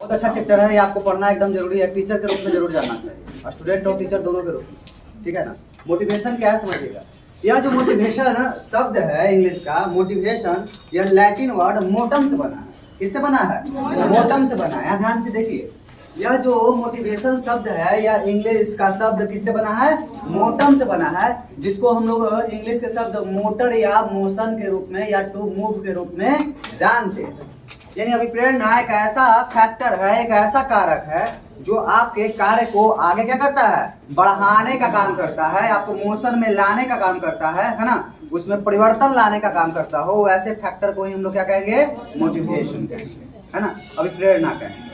बहुत अच्छा चैप्टर है, ये आपको पढ़ना एकदम जरूरी है, टीचर के रूप में जरूर जानना चाहिए, स्टूडेंट और टीचर दोनों के रूप में, ठीक है ना। मोटिवेशन क्या है समझिएगा। यह जो मोटिवेशन शब्द है इंग्लिश का, मोटिवेशन, यह लैटिन वर्ड मोटम से बना है। किससे बना है? मोटम से बना है। ध्यान से देखिए, यह जो मोटिवेशन शब्द है यह इंग्लिश का शब्द किससे बना है? मोटम से बना है, जिसको हम लोग इंग्लिश के शब्द मोटर या मोशन के रूप में या टू मूव के रूप में जानते हैं। यानी अभिप्रेरणा एक ऐसा फैक्टर है, एक ऐसा कारक है जो आपके कार्य को आगे क्या करता है? बढ़ाने का काम करता है, आपको मोशन में लाने का काम करता है ना, उसमें परिवर्तन लाने का काम करता हो, वैसे फैक्टर को ही हम लोग क्या कहेंगे? मोटिवेशन कहेंगे, है ना, अभिप्रेरणा कहेंगे।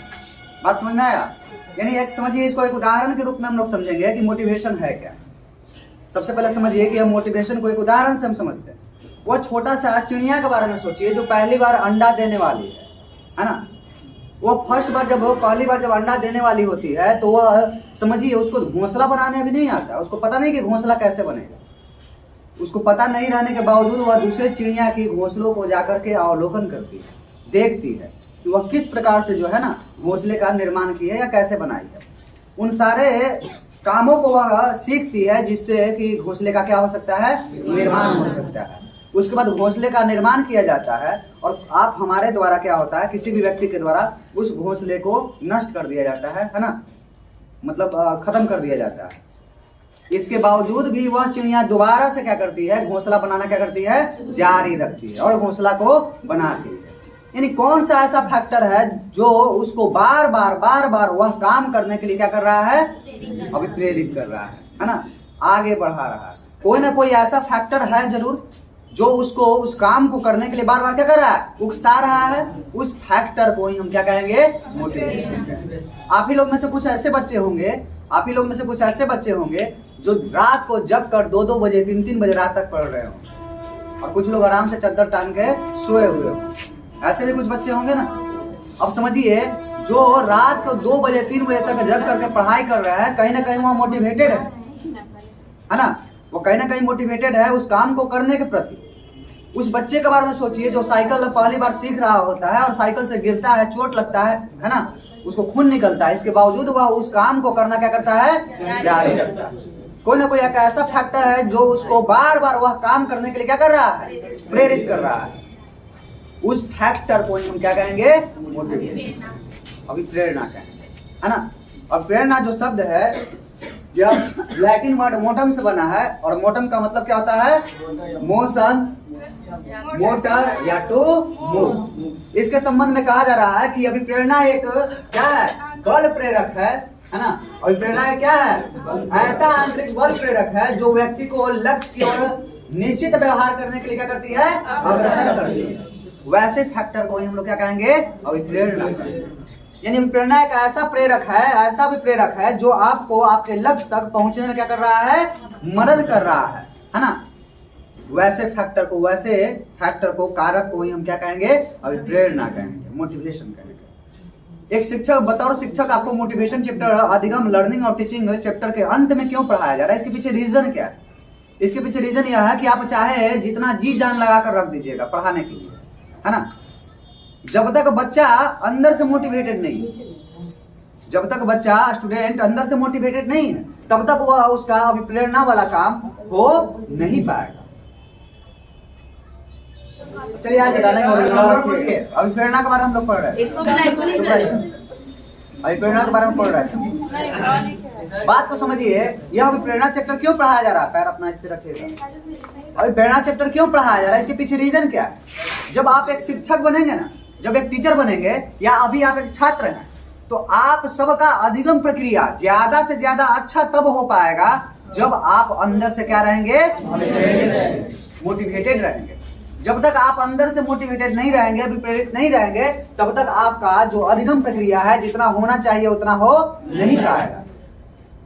बात समझ में आया? यानी एक समझिए, इसको एक उदाहरण के रूप में हम लोग समझेंगे कि मोटिवेशन है क्या। सबसे पहले समझिए कि हम मोटिवेशन को एक उदाहरण से हम समझते हैं। वो छोटा सा चिड़िया के बारे में सोचिए जो पहली बार अंडा देने वाली है ना। वो फर्स्ट बार जब पहली बार जब अंडा देने वाली होती है तो वह समझिए उसको घोंसला बनाने अभी नहीं आता, उसको पता नहीं कि घोंसला कैसे बनेगा। उसको पता नहीं रहने के बावजूद वह दूसरे चिड़िया की घोंसलों को जाकर के अवलोकन करती है, देखती है कि वह किस प्रकार से जो है ना घोंसले का निर्माण की है या कैसे बनाई है। उन सारे कामों को वह सीखती है जिससे कि घोंसले का क्या हो सकता है? निर्माण हो सकता है। उसके बाद घोंसले का निर्माण किया जाता है और आप हमारे द्वारा क्या होता है, किसी भी व्यक्ति के द्वारा उस घोंसले को नष्ट कर दिया जाता है ना, मतलब खत्म कर दिया जाता है। इसके बावजूद भी वह चिड़िया दोबारा से क्या करती है? घोंसला बनाना क्या करती है? जारी रखती है और घोंसला को बनाती है। यानी कौन सा ऐसा फैक्टर है जो उसको बार बार वह काम करने के लिए क्या कर रहा है? अभी प्रेरित कर रहा है ना, आगे बढ़ा रहा है। कोई ना कोई ऐसा फैक्टर है जरूर जो उसको उस काम को करने के लिए बार बार क्या कर रहा है? उकसा रहा है। उस फैक्टर को ही हम क्या कहेंगे? मोटिवेशन। आप ही लोग में से कुछ ऐसे बच्चे होंगे जो रात को जग कर 2-2 बजे 3-3 बजे रात तक पढ़ रहे हो और कुछ लोग आराम से चद्दर टांग के सोए हुए हो। ऐसे भी कुछ बच्चे होंगे ना। अब समझिए, जो रात को 2 बजे 3 बजे तक जग करके पढ़ाई कर रहा है, कहीं ना कहीं वह मोटिवेटेड है ना, वो कहीं ना कहीं मोटिवेटेड है उस काम को करने के प्रति। उस बच्चे के बारे में सोचिए जो साइकिल पहली बार सीख रहा होता है और साइकिल से गिरता है, चोट लगता है ना, उसको खून निकलता है, इसके बावजूद वह उस काम को करना क्या करता है? जारी रखता है। कोई ना कोई एक ऐसा फैक्टर है जो उसको बार बार वह काम करने के लिए क्या कर रहा है? प्रेरित कर रहा है। उस फैक्टर को हम क्या कहेंगे? मोटिवेशन, अभिप्रेरणा कहेंगे, है ना। और प्रेरणा जो शब्द है यह लैटिन वर्ड मोटम से बना है और मोटम का मतलब क्या होता है? मोशन, मोटर या टू मूव। इसके संबंध में कहा जा रहा है कि अभिप्रेरणा एक क्या है? बल प्रेरक है ना। अभिप्रेरणा क्या है? ऐसा आंतरिक बल प्रेरक है जो व्यक्ति को लक्ष्य की ओर निश्चित व्यवहार करने के लिए क्या करती है? अग्रसर करती है। वैसे फैक्टर को हम लोग क्या कहेंगे? अभिप्रेरणा। यानी अभिप्रेरणा एक ऐसा प्रेरक है, ऐसा भी प्रेरक है जो आपको आपके लक्ष्य तक पहुंचने में क्या कर रहा है? मदद कर रहा है ना। वैसे फैक्टर को कारक को ही हम क्या कहेंगे? अभिप्रेरणा कहेंगे, मोटिवेशन कहेंगे। एक शिक्षक, बतौर शिक्षक आपको मोटिवेशन चैप्टर अधिगम लर्निंग और टीचिंग चैप्टर के अंत में क्यों पढ़ाया जा रहा है? इसके पीछे रीजन क्या है? इसके पीछे रीजन यह है कि आप चाहे जितना जी जान लगा कर रख दीजिएगा पढ़ाने के लिए, है ना, जब तक बच्चा अंदर से मोटिवेटेड नहीं है, जब तक बच्चा स्टूडेंट अंदर से मोटिवेटेड नहीं है, तब तक वह उसका अभिप्रेरणा वाला काम हो नहीं पाएगा। चलिए आज डालेंगे अभिप्रेरणा के बारे में हम लोग पढ़ रहे हैं, अभिप्रेरणा के बारे में पढ़ रहे थे। बात को समझिए, यह अभिप्रेरणा चैप्टर क्यों पढ़ाया जा रहा है? पैर अपना स्थिर रखिएगा। अभिप्रेरणा चैप्टर क्यों पढ़ाया जा रहा है? इसके पीछे रीजन क्या है? जब आप एक शिक्षक बनेंगे ना, जब एक टीचर बनेंगे या अभी आप एक छात्र हैं, तो आप सबका अधिगम प्रक्रिया ज्यादा से ज्यादा अच्छा तब हो पाएगा जब आप अंदर से क्या रहेंगे? मोटिवेटेड रहेंगे। जब तक आप अंदर से मोटिवेटेड नहीं रहेंगे, अभिप्रेरित नहीं रहेंगे, तब तक आपका जो अधिगम प्रक्रिया है जितना होना चाहिए उतना हो नहीं पाएगा।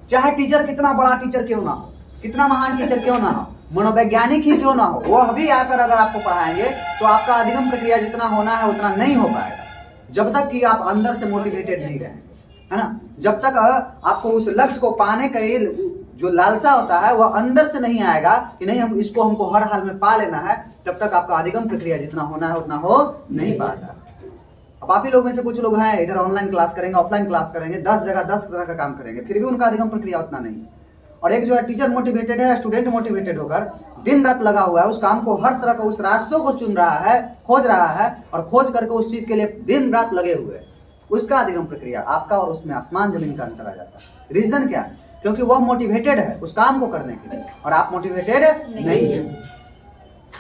चाहे टीचर कितना बड़ा टीचर क्यों ना हो, कितना महान टीचर क्यों ना हो, मनोवैज्ञानिक ही क्यों ना हो, वो अभी आकर अगर आपको पढ़ाएंगे तो आपका अधिगम प्रक्रिया जितना होना है उतना नहीं हो पाएगा जब तक कि आप अंदर से मोटिवेटेड नहीं रहेंगे, है ना। जब तक आपको उस लक्ष्य को पाने का जो लालसा होता है वह अंदर से नहीं आएगा कि नहीं हमको हर हाल में पा लेना है, तब तक आपका अधिगम प्रक्रिया जितना होना है उतना हो नहीं पाता। अब आप ही लोग में से कुछ लोग हैं इधर ऑनलाइन क्लास करेंगे, ऑफलाइन क्लास करेंगे, 10 जगह 10 तरह का काम करेंगे, फिर भी उनका अधिगम प्रक्रिया उतना नहीं है। और एक जो है टीचर मोटिवेटेड है, स्टूडेंट मोटिवेटेड होकर दिन रात लगा हुआ है, उस काम को हर तरह का उस रास्तों को चुन रहा है, खोज रहा है और खोज करके उस चीज के लिए दिन रात लगे हुए हैं, उसका अधिगम प्रक्रिया आपका और उसमें आसमान जमीन का अंतर आ जाता है। रीजन क्या है? क्योंकि वह मोटिवेटेड है उस काम को करने के लिए और आप मोटिवेटेड नहीं है।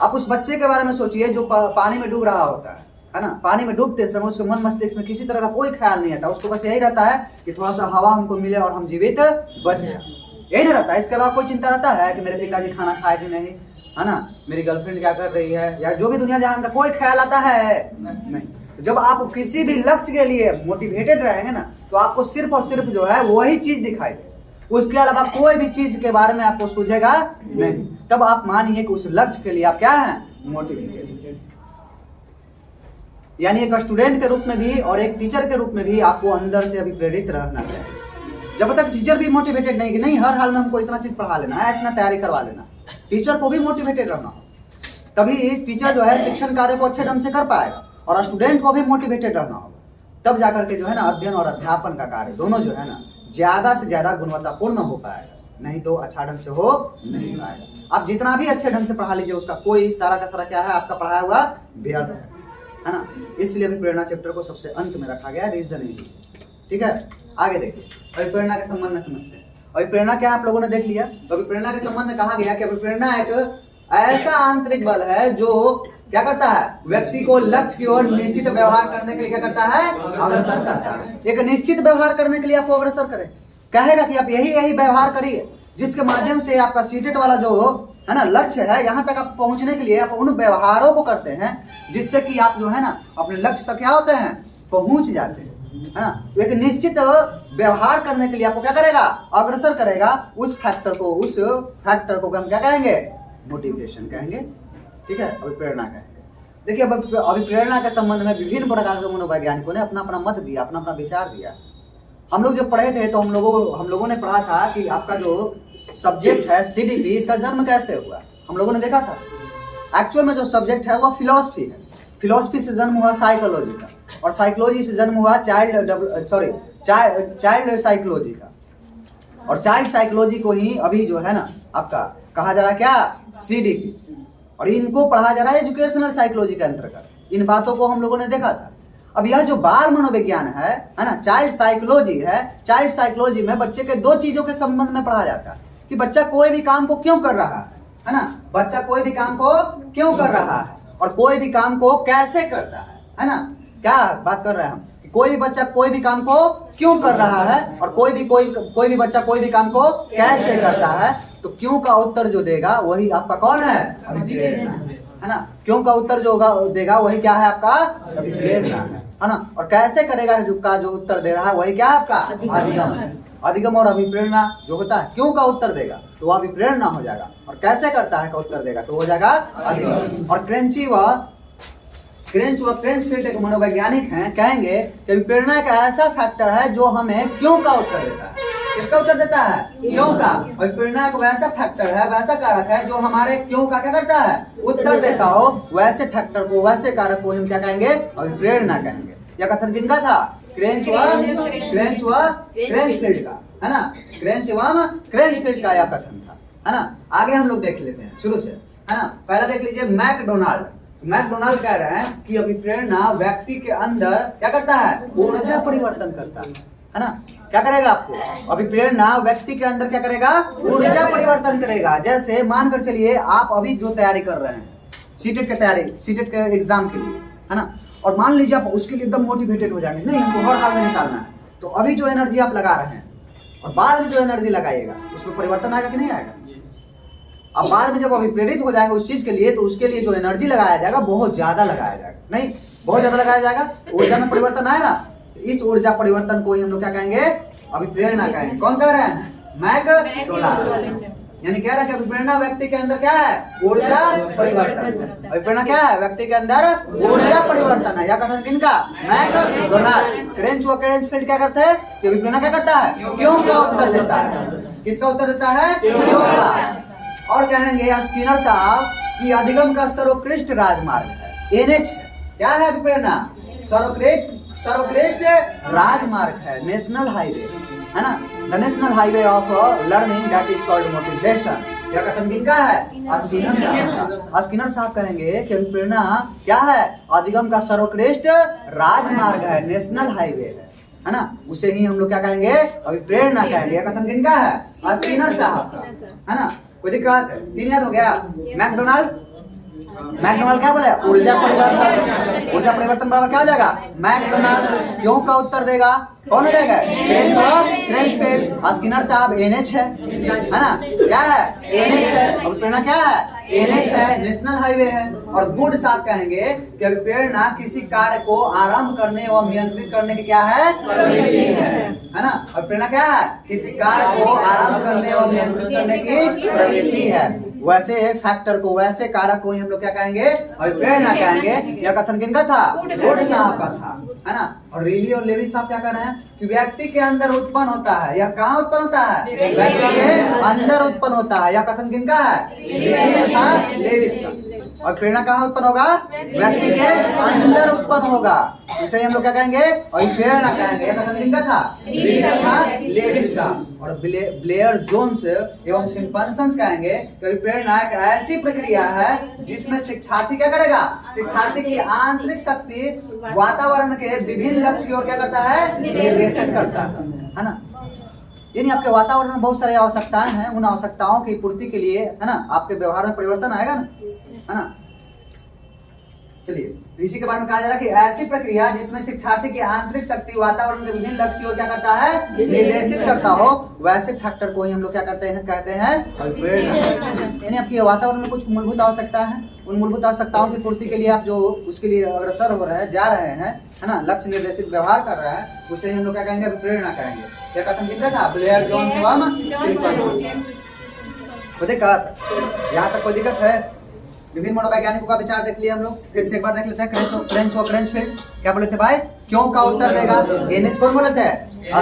आप उस बच्चे के बारे में सोचिए जो पानी में डूब रहा होता है ना, पानी में डूबते समय उसके मन मस्तिष्क में किसी तरह का कोई ख्याल नहीं आता, उसको बस यही रहता है कि थोड़ा सा हवा हमको मिले और हम जीवित बच जाए, यही नहीं रहता है। इसके अलावा कोई चिंता रहता है कि मेरे पिताजी खाना खाए कि नहीं, है ना, मेरी गर्लफ्रेंड क्या कर रही है, या जो भी दुनिया जहान का कोई ख्याल आता है नहीं। जब आप किसी भी लक्ष्य के लिए मोटिवेटेड रहेंगे ना, तो आपको सिर्फ और सिर्फ जो है वही चीज दिखाई दे, उसके अलावा कोई भी चीज के बारे में आपको सूझेगा नहीं। तब आप मानिए कि उस लक्ष्य के लिए आप क्या हैं? मोटिवेटेड। यानी एक स्टूडेंट के रूप में भी और एक टीचर के रूप में भी आपको अंदर से अभी प्रेरित रहना चाहिए। जब तक टीचर भी मोटिवेटेड नहीं कि नहीं हर हाल में हमको इतना चीज पढ़ा लेना है, इतना तैयारी करवा लेना, टीचर को भी मोटिवेटेड रहना हो, तभी टीचर जो है शिक्षण कार्य को अच्छे ढंग से कर पाएगा और स्टूडेंट को भी मोटिवेटेड रहना होगा, तब जाकर के जो है ना अध्ययन और अध्यापन का कार्य दोनों जो है ना ज्यादा से ज्यादा गुणवत्तापूर्ण हो पाएगा, नहीं तो अच्छा ढंग से हो नहीं पाएगा। आप जितना भी अच्छे ढंग से पढ़ा लीजिए उसका कोई सारा का सारा क्या है, आपका पढ़ाया हुआ व्यर्थ है ना। इसलिए अभी प्रेरणा चैप्टर को सबसे अंत में रखा गया, रीजन यही। ठीक है, आगे देखिए अभिप्रेरणा के संबंध में समझते हैं। अभिप्रेरणा क्या आप लोगों ने देख लिया। तो अभिप्रेरणा के संबंध में कहा गया कि अभिप्रेरणा एक ऐसा आंतरिक बल है जो क्या करता है, व्यक्ति को लक्ष्य की ओर निश्चित व्यवहार करने के लिए क्या करता है, अग्रसर करता है। एक निश्चित व्यवहार करने के लिए आपको अग्रसर करे, कहेगा कि आप यही व्यवहार करिए, जिसके माध्यम से आपका सीटेट वाला जो है ना लक्ष्य है, यहाँ तक आप पहुंचने के लिए आप उन व्यवहारों को करते हैं जिससे कि आप जो है ना अपने लक्ष्य तक क्या होते हैं, पहुंच जाते हैं, है ना। तो एक निश्चित व्यवहार करने के लिए आपको क्या करेगा, अग्रसर करेगा। उस फैक्टर को हम क्या कहेंगे, मोटिवेशन कहेंगे। ठीक है, अभिप्रेरणा कहेंगे। देखिए अभिप्रेरणा के संबंध में विभिन्न प्रकार के मनोवैज्ञानिकों ने अपना अपना मत दिया, अपना अपना विचार दिया। हम लोग जब पढ़े थे तो हम लोगों ने पढ़ा था कि आपका जो सब्जेक्ट है CDP, इसका जन्म कैसे हुआ, हम लोगों ने देखा था। एक्चुअल में जो सब्जेक्ट है वो फिलॉसफी है, फिलॉसफी से जन्म हुआ साइकोलॉजी का, और साइकोलॉजी से जन्म हुआ चाइल्ड साइकोलॉजी का, और चाइल्ड साइकोलॉजी को ही अभी जो है ना आपका कहा जा रहा है क्या, CDP, और इनको पढ़ा जा रहा है एजुकेशनल साइकोलॉजी के अंतर्गत। इन बातों को हम लोगों ने देखा था। अब यह जो बाल मनोविज्ञान है ना, चाइल्ड साइकोलॉजी है, चाइल्ड साइकोलॉजी में बच्चे के दो चीजों के संबंध में पढ़ा जाता है कि बच्चा कोई भी काम को क्यों कर रहा है ना, बच्चा कोई भी काम को क्यों कर रहा है और कोई भी काम को कैसे करता है ना। क्या बात कर रहे हैं हम, कोई भी बच्चा कोई भी काम को क्यों कर रहा है और कोई भी बच्चा कोई भी काम को कैसे करता है। तो क्यों का उत्तर जो देगा वही आपका कौन है, अभिप्रेरणा है ना। क्यों का उत्तर जो देगा वही क्या है, आपका अभिप्रेरणा है ना। और कैसे करेगा जो उत्तर दे रहा है वही क्या है, आपका अधिगम है। अधिगम और अभिप्रेरणा जो होता है, क्यों का उत्तर देगा तो वह अभिप्रेरणा हो जाएगा, और कैसे करता है का उत्तर देगा तो हो जाएगा अधिगम। और क्रेंचफील्ड एक मनोवैज्ञानिक हैं, कहेंगे कि अभिप्रेरणा एक ऐसा फैक्टर है जो हमें क्यों का उत्तर देता है। किसका उत्तर देता है, क्यों का। अभिप्रेरणा एक वैसा फैक्टर है, वैसा कारक है जो हमारे क्यों का क्या करता है, उत्तर देता हो। वैसे फैक्टर को, वैसे कारक को हम क्या कहेंगे, अभिप्रेरणा कहेंगे। यह कथन किनका था, क्रेंचफील्ड का, है ना। क्रेंचफील्ड का यह कथन था, है ना। आगे हम लोग देख लेते हैं शुरू से, है ना। पहला देख लीजिए मैकडोनाल्ड कह रहे हैं कि अभिप्रेरणा व्यक्ति के अंदर क्या करता है, ऊर्जा परिवर्तन करता है ना। क्या करेगा, आपको अभिप्रेरणा व्यक्ति के अंदर क्या करेगा, ऊर्जा परिवर्तन करेगा। जैसे मानकर चलिए आप अभी जो तैयारी कर रहे हैं सीटेट के एग्जाम के लिए, है ना, और मान लीजिए आप उसके लिए एकदम मोटिवेटेड हो जाएंगे, नहीं हमको हर हाल में निकालना है, तो अभी जो एनर्जी आप लगा रहे हैं और बाद में जो एनर्जी लगाइएगा उसमें परिवर्तन आएगा कि नहीं आएगा। अब बाद में जब अभी प्रेरित हो जाएंगे उस चीज के लिए, तो उसके लिए जो एनर्जी लगाया जाएगा बहुत ज्यादा लगाया जाएगा, नहीं बहुत ज्यादा लगाया जाएगा, ऊर्जा में परिवर्तन आएगा। इस ऊर्जा परिवर्तन को ही हम लोग क्या कहेंगे, अभिप्रेरणा कहेंगे। कौन कह रहे हैं, मैकडोनाल्ड। यानी कह रहा है कि अभिप्रेरणा व्यक्ति के अंदर क्या है, ऊर्जा परिवर्तन। अभिप्रेरणा क्या है, व्यक्ति के अंदर ऊर्जा परिवर्तन है। या कथन किनका, मैकडोनाल्ड। क्रेंचफील्ड क्या करते हैं कि अभिप्रेरणा क्या करता है, क्यों का उत्तर देता है। किसका उत्तर देता है, क्यों का। और कहेंगे स्किनर साहब कि अधिगम का सर्वोत्कृष्ट राजमार्ग है, NH है। क्या है अभिप्रेरणा, सर्वश्रेष्ठ राजमार्ग है, नेशनल हाईवे है ना, the national highway of learning that is called motivation. क्या कथन किनका है? स्किनर साहब। स्किनर साहब कहेंगे कि अभिप्रेरणा क्या है? अधिगम का सर्वश्रेष्ठ राजमार्ग है, नेशनल हाईवे है ना, उसे ही हम लोग क्या कहेंगे? अभिप्रेरणा कहेंगे। कथन किनका है? स्किनर साहब का है ना। कोई दिक्कत? 3 याद हो गया। मैकडोनाल्ड क्या बोले? ऊर्जा परिवर्तन बराबर क्या हो जाएगा? मैकडोनाल्ड। क्यों का उत्तर देगा? कौन हो जाएगा? स्किनर साहब NH है ना, क्या है? NH है। अभिप्रेरणा क्या है? NH है, नेशनल हाईवे है। और गुड साहब कहेंगे कि अभिप्रेरणा किसी कार्य को आरंभ करने एवं नियंत्रित करने की क्या है? प्रवृत्ति है ना। अभिप्रेरणा क्या है? किसी कार्य को आरंभ करने एवं नियंत्रित करने की प्रवृत्ति है। वैसे फैक्टर को, वैसे कारक को ही हम लोग क्या कहेंगे? अभिप्रेरणा कहेंगे। यह कथन किनका था? गुड साहब का था है ना। और रीली और लेविस साहब क्या कर रहे हैं कि व्यक्ति के अंदर उत्पन्न होता है। यह कहाँ उत्पन्न होता है? व्यक्ति के अंदर उत्पन्न होता है। यह कथन किनका है? रीली तथा लेविस का। और प्रेरणा कहाँ उत्पन्न होगा? व्यक्ति के अंदर उत्पन्न होगा, उसे हम लोग क्या कहेंगे? अभिप्रेरणा कहेंगे। यह कथन किनका था? रीली तथा लेविस का। और ब्लेयर जोन्स एवं सिम्पसन कहेंगे कि अभिप्रेरणा एक ऐसी प्रक्रिया है जिसमें शिक्षार्थी क्या करेगा? शिक्षार्थी की आंतरिक शक्ति वातावरण के विभिन्न लक्ष्य की ओर क्या करता है? निर्देशित करता है ना। यानी आपके वातावरण में बहुत सारी आवश्यकताएं हैं, उन आवश्यकताओं की पूर्ति के लिए है ना आपके व्यवहार में परिवर्तन आएगा ना, है ना। चलिए इसी के बारे में कहा जा रहा है कि ऐसी प्रक्रिया जिसमें शिक्षार्थी की आंतरिक शक्ति वातावरण के विभिन्न लक्ष्य की ओर क्या करता है? निर्देशित करता हो, वैसे फैक्टर को ही हम लोग क्या करते हैं? कहते हैं अभिप्रेरणा। यानी आपकी वातावरण में कुछ मूलभूत आवश्यकता है, उन मूलभूत आवश्यकताओं की पूर्ति के लिए आप जो उसके लिए अग्रसर हो रहे हैं, जा रहे हैं है ना, लक्ष्य निर्देशित व्यवहार कर रहे हैं, उसे हम लोग क्या कहेंगे? अभिप्रेरणा कहेंगे। क्या कथन किनका था? ब्लेयर जोन्स एवं सिम्पसन। कोई दिक्कत? यहाँ तक कोई दिक्कत है? विभिन्न मनोवैज्ञानिकों का विचार देख लिया हम लोग, फिर से एक बार देख लेते हैं। क्रेंचफील्ड क्या बोले थे भाई? क्यों का उत्तर देगा? NH कौन बोले थे?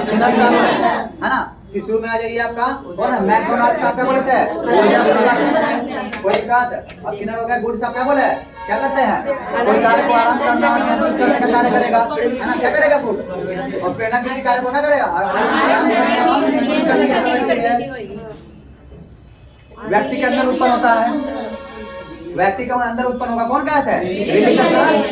स्किनर साहब बोले थे है ना। शुरू में आ जाइए आपका कौन है? मैकडोनाल्ड साहब क्या बोले थे? ऊर्जा परिवर्तन। कोई दिक्कत? स्किनर हो गया। गुड साहब क्या बोले? क्या करते हैं? कोई कार्य को आरंभ करना और नियंत्रित करने का कार्य करेगा है ना, क्या करेगा? गुड। और प्रेरणा किसी कार्य को क्या करेगा? आरंभ करने और नियंत्रित करने का प्रवृत्ति है। व्यक्ति के अंदर उत्पन्न होता है, व्यक्ति का अंदर उत्पन्न होगा। कौन कहते हैं?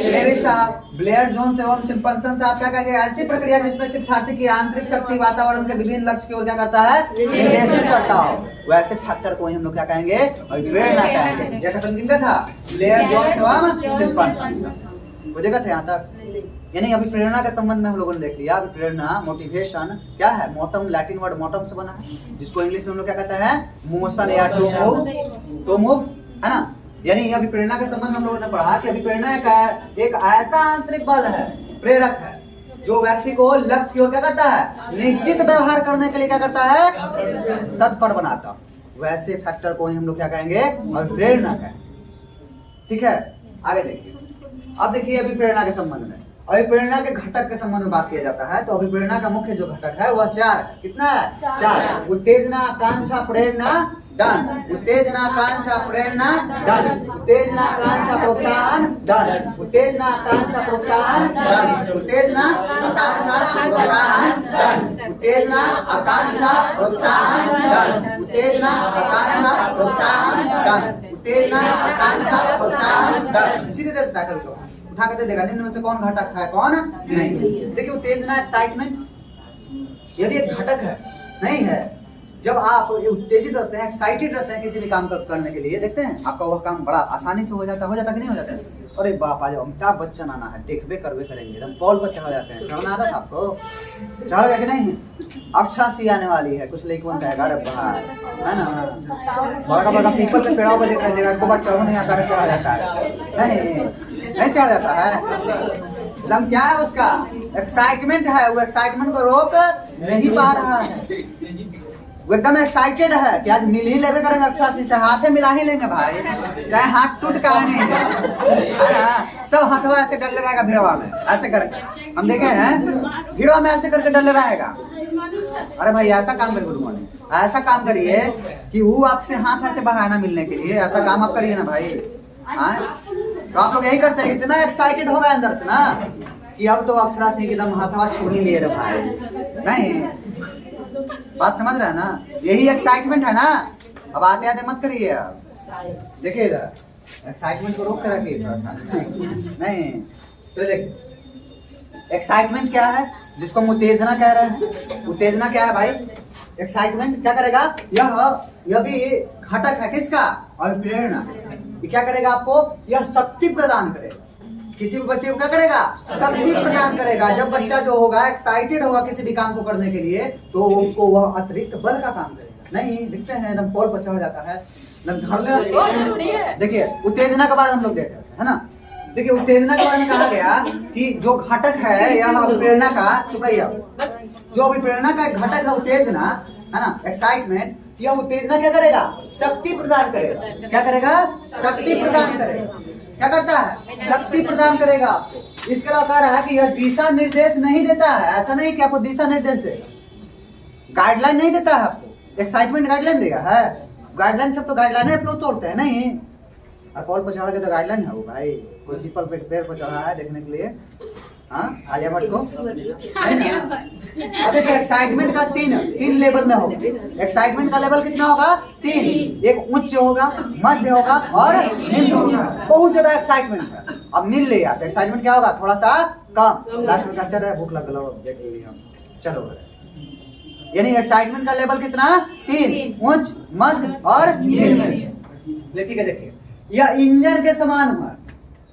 लेविस साहब। ब्लेयर जोन्स एवं सिम्पसन साहब क्या कहेंगे? ऐसी प्रक्रिया जिसमें शिक्षार्थी की आंतरिक शक्ति वातावरण के विभिन्न लक्ष्य की ओर क्या करता है? निर्देशित करता हो, वैसे फैक्टर को ही हम लोग क्या कहेंगे? अभिप्रेरणा कहेंगे। यह कथन किनका था? ब्लेयर जोन्स एवं सिम्पसन का। वो देखा था यहाँ तक। यानी अभिप्रेरणा के संबंध में हम लोगों ने देख लिया। अभिप्रेरणा मोटिवेशन क्या है? मोटम, लैटिन वर्ड मोटम से बना है, जिसको इंग्लिश में हम लोग क्या कहते हैं? मोशन या टू मूव है ना। यानी अभिप्रेरणा के संबंध में हम लोगों ने पढ़ा कि अभिप्रेरणा एक ऐसा आंतरिक बल है, प्रेरक है, जो व्यक्ति को लक्ष्य की ओर क्या करता है? निश्चित व्यवहार करने के लिए क्या करता है? तत्पर बनाता। वैसे फैक्टर को ही हम लोग क्या कहेंगे? अभिप्रेरणा कहेंगे। ठीक है, आगे देखिए। अब देखिए अभिप्रेरणा के संबंध में, अभिप्रेरणा के घटक के संबंध में बात किया जाता है तो अभिप्रेरणा का मुख्य जो घटक है वह 4 है। कितना है? 4। उत्तेजना, आकांक्षा, प्रेरणा, डन। उत्तेजना, आकांक्षा, प्रेरणा, डन। उत्तेजना, आकांक्षा, प्रोत्साहन, डन। उत्तेजना, आकांक्षा, प्रोत्साहन, डन। उत्तेजना, आकांक्षा, प्रोत्साहन, डन। उत्तेजना, आकांक्षा, प्रोत्साहन, डन। उत्तेजना, आकांक्षा, प्रोत्साहन, डन। उत्तेजना, आकांक्षा, प्रोत्साहन, डन। सीधे देखता है कभी उठा कर देगा निम्न में से कौन घटक है, कौन नहीं। देखिए उत्तेजना, एक्साइटमेंट, यदि एक घटक है नहीं है। जब आप उत्तेजित रहते हैं, एक्साइटेड रहते हैं किसी भी काम करने के लिए, देखते हैं आपका वह काम बड़ा आसानी से हो जाता कि नहीं हो जाता? अरे बाप आज अमिताभ बच्चन आना है, देखबे करबे करेंगे, एकदम पॉल पर चढ़ जाते हैं। चढ़ना आता था आपको? चढ़ गया कि नहीं? अक्षरा सी आने वाली है, कुछ लेकिन कहेगा अरे भाई है ना, बड़ा बड़ा पीपल के पेड़ों पर देख रहे हैं, बार चढ़ नहीं आता है, चढ़ा जाता है, नहीं चढ़ जाता है। एकदम क्या है उसका? एक्साइटमेंट है, वो एक्साइटमेंट को रोक नहीं पा रहा है, वो एकदम एक्साइटेड है कि आज मिल ही लेवे करेंगे, अक्षरा से हाथे मिला ही लेंगे भाई, चाहे हाथ टूट का नहीं है ना। सब हाथवा ऐसे डर लगाएगा भिड़वा में, ऐसे करके हम देखे हैं भिड़वा में ऐसे करके डर लगाएगा। अरे भाई ऐसा काम करिए, ऐसा काम करिए कि वो आपसे हाथ ऐसे बहाना मिलने के लिए, ऐसा काम आप करिए ना भाई। तो आप लोग यही करते हैं, इतना एक्साइटेड हो गए अंदर से ना कि अब तो अक्षरा सिंह एकदम हाथवा छू ही लिए रे भाई। नहीं, बात समझ रहे हैं ना? यही एक्साइटमेंट है ना। अब आते आते मत करिए आप, देखिए इधर एक्साइटमेंट को रोक कर रखिए थोड़ा सा। नहीं तो देखिए एक्साइटमेंट क्या है, जिसको हम उत्तेजना कह रहे हैं। उत्तेजना क्या है भाई? एक्साइटमेंट क्या करेगा? यह भी घटक है किसका? अभिप्रेरणा। ये क्या करेगा आपको? यह शक्ति प्रदान करेगा। किसी भी बच्चे को क्या करेगा? शक्ति प्रदान करेगा। जब बच्चा जो होगा एक्साइटेड होगा किसी भी काम को करने के लिए, तो उसको वह अतिरिक्त बल का काम करेगा। नहीं दिखते हैं एकदम पोल पर चढ़ जाता है, देखिए उत्तेजना के बारे में हम लोग देख रहे हैं, है ना? देखिए उत्तेजना के बारे में कहा गया कि जो घटक है यह अभिप्रेरणा का, चुप रहिए, जो अभिप्रेरणा का घटक है उत्तेजना, है ना, एक्साइटमेंट, यह उत्तेजना क्या करेगा? शक्ति प्रदान करेगा। क्या करेगा? शक्ति प्रदान करेगा। क्या करता है? शक्ति प्रदान करेगा आपको। इसके अलावा कह रहा है कि यह दिशा निर्देश नहीं देता है। ऐसा नहीं कि आपको दिशा निर्देश देगा, गाइडलाइन नहीं देता है आपको। एक्साइटमेंट गाइडलाइन देगा है? गाइडलाइन सब तो गाइडलाइन अपने तोड़ते हैं नहीं। और कॉल पर चढ़ के तो गाइडलाइन है वो भाई। कोई पीपल पे पेड़ पर चढ़ा है देखने के लिए, हाँ, आलिया भट्ट को है ना। अब देखिए एक्साइटमेंट का तीन लेवल में होगा। एक्साइटमेंट का लेवल कितना होगा? 3। एक उच्च होगा, मध्य होगा और निम्न होगा। बहुत ज्यादा एक्साइटमेंट है। अब मिल लिया तो एक्साइटमेंट क्या होगा? थोड़ा सा कम। लास्ट में चल रहा है, भूख लग देख लीजिए हम, चलो। यानी एक्साइटमेंट का लेवल कितना? 3, उच्च, मध्य और निम्न। ठीक है, देखिए यह इंजन के समान हुआ।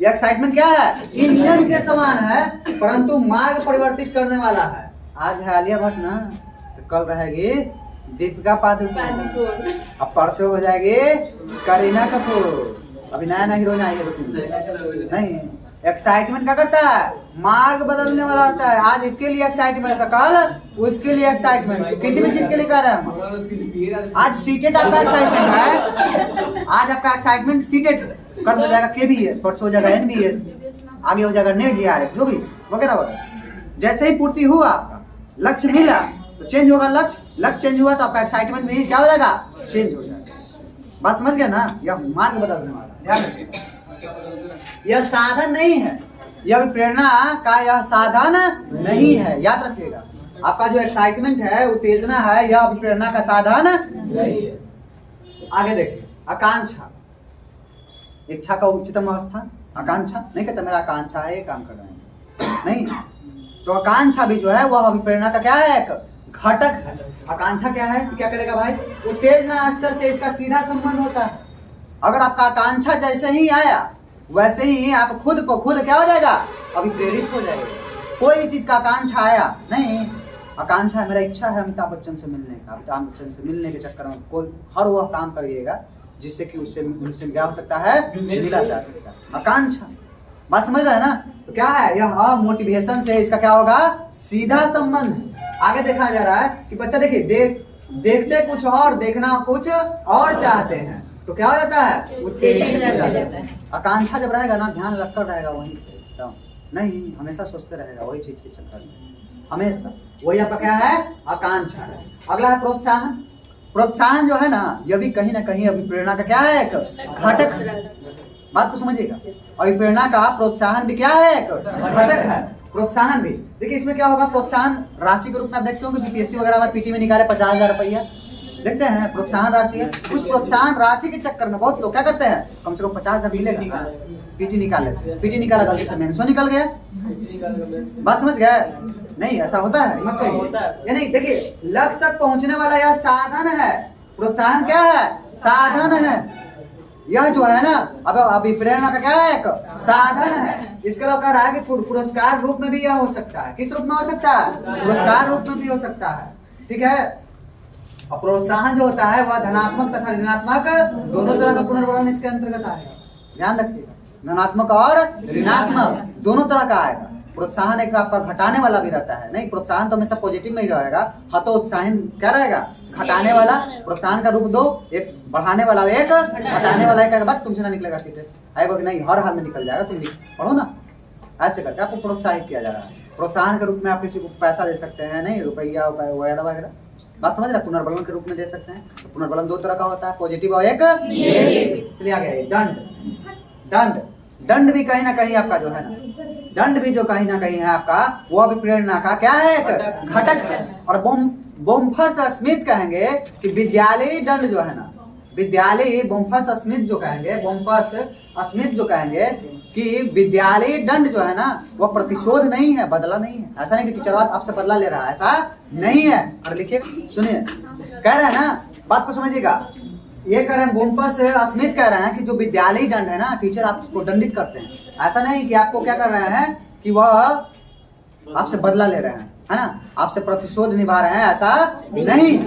यह एक्साइटमेंट क्या है? इंजन के समान है, परंतु मार्ग परिवर्तित करने वाला है। आज है आलिया भट्ट ना, तो कल रहेगी दीपिका पादुकोण, अब परसों हो जाएगी करीना कपूर। अभी नया नया हीरोइन आई है 2-3। नहीं, एक्साइटमेंट क्या करता है? मार्ग बदलने वाला होता है। आज इसके लिए एक्साइटमेंट, कल उसके लिए एक्साइटमेंट। किसी भी चीज के लिए कह रहे हैं हम। आज सीटेड आपका एक्साइटमेंट है। आज आपका एक्साइटमेंट सीटेड, कल हो जाएगा KBS, परसों हो जाएगा NBS, आगे हो जाएगा नेट JRF, जो भी वगैरह वगैरह। जैसे ही पूर्ति हुआ आपका लक्ष्य मिला तो चेंज होगा लक्ष्य चेंज हुआ तो आपका एक्साइटमेंट भी क्या हो जाएगा? चेंज हो जाएगा। बात समझ गया ना? यह मार्ग बदलने वाला, ध्यान रखिए। यह साधन नहीं है, यह प्रेरणा का यह साधन नहीं है, याद रखिएगा। आपका जो एक्साइटमेंट है, उत्तेजना है, यह प्रेरणा का साधन नहीं है। आगे देखिए आकांक्षा, इच्छा का उच्चतम अवस्था। आकांक्षा नहीं कहता मेरा आकांक्षा है ये काम कर रहे हैं, नहीं। तो आकांक्षा भी जो है वह अभिप्रेरणा का क्या है? एक घटक है। आकांक्षा क्या है? क्या करेगा भाई? उत्तेजना स्तर से इसका सीधा संबंध होता है। अगर आपका आकांक्षा जैसे ही आया वैसे ही आप खुद को खुद क्या हो जाएगा? अभिप्रेरित हो जाएगा। कोई भी चीज का आकांक्षा आया नहीं, आकांक्षा है, मेरा इच्छा है अमिताभ बच्चन से मिलने का। अमिताभ बच्चन से मिलने के चक्कर में कोई हर वह काम करिएगा जिससे कि उससे क्या हो सकता है? मिला जा सकता है। आकांक्षा, बात समझ रहे हैं ना? तो क्या है? यह मोटिवेशन से इसका क्या होगा? सीधा संबंध। आगे देखा जा रहा है कि बच्चा देखिए देखते कुछ और, देखना कुछ और चाहते हैं, तो क्या हो जाता है? उत्तेजित हो जाता है। आकांक्षा जब रहेगा ना, ध्यान रखकर रहेगा वहीं, नहीं हमेशा सोचते रहेगा वही चीज के चक्कर में, हमेशा वही आपका क्या है? आकांक्षा है। अगला है प्रोत्साहन। प्रोत्साहन जो है ना, यह भी कहीं ना कहीं अभिप्रेरणा का क्या है? एक घटक। बात को समझिएगा, अभिप्रेरणा का प्रोत्साहन भी क्या है? एक घटक है। प्रोत्साहन भी देखिए इसमें क्या होगा? प्रोत्साहन राशि के रूप में आप देखते होंगे BPSC वगैरह में PT में निकाले 50,000 रुपया, देखते हैं प्रोत्साहन राशि है। उस प्रोत्साहन राशि के चक्कर में बहुत लोग क्या करते हैं? कम से कम 50,000 मिलेगा, PT निकाले, PT निकाला गलती से मेंसो निकल गया। बात समझ गए? नहीं ऐसा होता है, मत कहिए। यानी देखिए लक्ष्य तक पहुंचने वाला यह साधन है। प्रोत्साहन क्या है? साधन है। यह जो है ना, अब अभिप्रेरणा का क्या है? एक साधन है। इसके अलावा कह रहा है कि पुरस्कार रूप में भी यह हो सकता है। किस रूप में हो सकता है? पुरस्कार रूप में भी हो सकता है, ठीक है। और प्रोत्साहन जो होता है वह धनात्मक तथा ऋणात्मक दोनों तरह का पुनर्वलन इसके अंतर्गत आएगा, ध्यान रखिएगा। धनात्मक और ऋणात्मक दोनों तरह का आएगा। प्रोत्साहन एक आपका घटाने वाला भी रहता है, नहीं प्रोत्साहन तो हमेशा पॉजिटिव में ही रहेगा। हतोत्साहन क्या रहेगा? घटाने वाला। प्रोत्साहन का रूप दो, एक बढ़ाने वाला, एक घटाने वाला। एक बट तुमसे ना निकलेगा सीधे, आएगा कि नहीं, हर हाल में निकल जाएगा, तुम पढ़ो ना। ऐसे करके आपको प्रोत्साहित किया जा रहा है। प्रोत्साहन के रूप में आप किसी को पैसा दे सकते हैं, नहीं रुपया वगैरह वगैरह, बात समझ रहे। पुनर्बलन के रूप में दे सकते हैं। तो पुनर्बलन दो तरह का होता है, पॉजिटिव और एक नेगेटिव। चलिए आगे दंड। दंड दंड भी कहीं ना कहीं आपका जो है ना, दंड भी जो कहीं ना कहीं है आपका, वो अभिप्रेरणा का क्या है, एक घटक है। और बोम्फस स्मिथ कहेंगे कि विद्यालयी दंड जो है ना, विद्यालयी बोम्फस स्मिथ जो कहेंगे, बोम्फस स्मिथ जो कहेंगे कि विद्यालयी दंड जो है ना, वो प्रतिशोध नहीं है, बदला नहीं है। ऐसा नहीं कि टीचर आपसे बदला ले रहा है, ऐसा नहीं है। और लिखिए, सुनिए, कह रहे हैं ना, बात को समझिएगा। ये कह रहे हैं, बोम्फस स्मिथ कह रहे हैं कि जो विद्यालयी दंड है ना, टीचर आपको दंडित करते हैं, ऐसा नहीं कि आपको क्या कर रहे हैं कि वह आपसे बदला ले रहे हैं, है ना, आपसे प्रतिशोध निभा रहे हैं, ऐसा नहीं।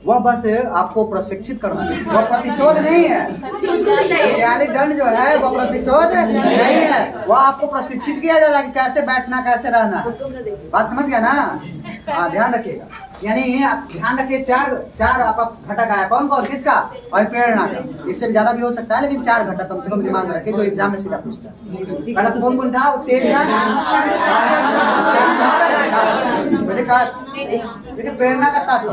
वह बस आपको प्रशिक्षित करना है, वह प्रतिशोध नहीं है। विद्यालयी दंड जो है वो प्रतिशोध नहीं है, वह आपको प्रशिक्षित किया जाता है कि कैसे बैठना, कैसे रहना। बात समझ गया ना? हाँ, ध्यान रखिएगा। यानी आप ध्यान रखिए, चार आपका घटक आया, कौन कौन, किसका, और प्रेरणा का। इससे ज्यादा भी हो सकता है, लेकिन 4 घटक कम से कम दिमाग में रखिए, जो एग्जाम में सीधा पूछता है। पहला कौन कौन था, उत्तेजना, देखिए प्रेरणा का तत्व,